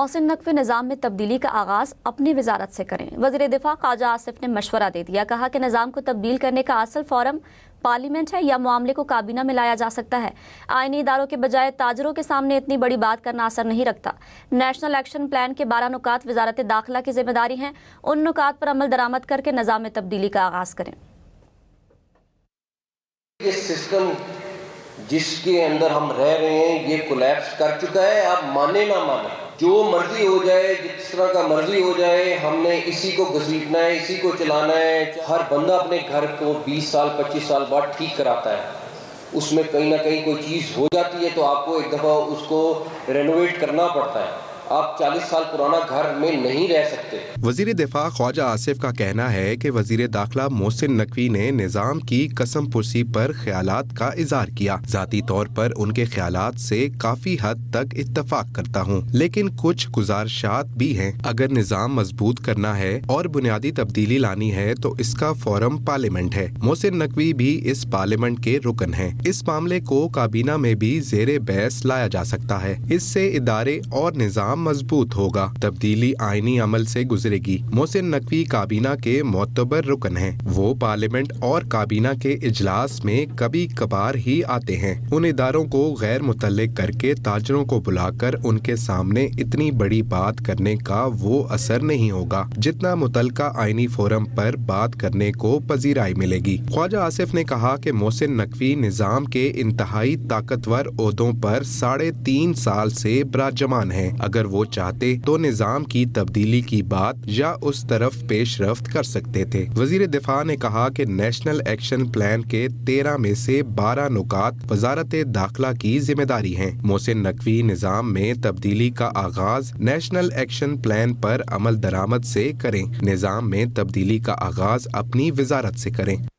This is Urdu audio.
محسن نقوی نظام میں تبدیلی کا آغاز اپنی وزارت سے کریں۔ وزیر دفاع خواجہ آصف نے مشورہ دے دیا، کہا کہ نظام کو تبدیل کرنے کا اصل فورم پارلیمنٹ ہے یا معاملے کو کابینہ میں لایا جا سکتا ہے۔ آئینی اداروں کے بجائے تاجروں کے سامنے اتنی بڑی بات کرنا اثر نہیں رکھتا۔ نیشنل ایکشن پلان کے 12 نکات وزارت داخلہ کی ذمہ داری ہیں، ان نکات پر عمل درآمد کر کے نظام میں تبدیلی کا آغاز کریں۔ یہ سسٹم جس کے اندر ہم رہ رہے ہیں یہ کولیپس کر چکا ہے، آپ مانے نہ مانے، جو مرضی ہو جائے، جس طرح کا مرضی ہو جائے، ہم نے اسی کو گھسیٹنا ہے، اسی کو چلانا ہے۔ ہر بندہ اپنے گھر کو 20 سال 25 سال بعد ٹھیک کراتا ہے، اس میں کہیں نہ کہیں کوئی چیز ہو جاتی ہے تو آپ کو ایک دفعہ اس کو رینوویٹ کرنا پڑتا ہے۔ آپ 40 سال پرانا گھر میں نہیں رہ سکتے۔ وزیر دفاع خواجہ آصف کا کہنا ہے کہ وزیر داخلہ محسن نقوی نے نظام کی قسم پرسی پر خیالات کا اظہار کیا۔ ذاتی طور پر ان کے خیالات سے کافی حد تک اتفاق کرتا ہوں، لیکن کچھ گزارشات بھی ہیں۔ اگر نظام مضبوط کرنا ہے اور بنیادی تبدیلی لانی ہے تو اس کا فورم پارلیمنٹ ہے۔ محسن نقوی بھی اس پارلیمنٹ کے رکن ہیں۔ اس معاملے کو کابینہ میں بھی زیر بحث لایا جا سکتا ہے۔ اس سے ادارے اور نظام مضبوط ہوگا۔ تبدیلی آئینی عمل سے گزرے گی۔ محسن نقوی کابینہ کے معتبر رکن ہیں۔ وہ پارلیمنٹ اور کابینہ کے اجلاس میں کبھی کبھار ہی آتے ہیں۔ ان اداروں کو غیر متعلق کر کے تاجروں کو بلا کر ان کے سامنے اتنی بڑی بات کرنے کا وہ اثر نہیں ہوگا جتنا متعلقہ آئینی فورم پر بات کرنے کو پذیرائی ملے گی۔ خواجہ آصف نے کہا کہ محسن نقوی نظام کے انتہائی طاقتور عہدوں پر 3.5 سال سے براجمان ہیں۔ اگر وہ چاہتے تو نظام کی تبدیلی کی بات یا اس طرف پیش رفت کر سکتے تھے۔ وزیر دفاع نے کہا کہ نیشنل ایکشن پلان کے 13 میں سے 12 نکات وزارت داخلہ کی ذمہ داری ہیں۔ محسن نقوی نظام میں تبدیلی کا آغاز نیشنل ایکشن پلان پر عمل درآمد سے کریں۔ نظام میں تبدیلی کا آغاز اپنی وزارت سے کریں۔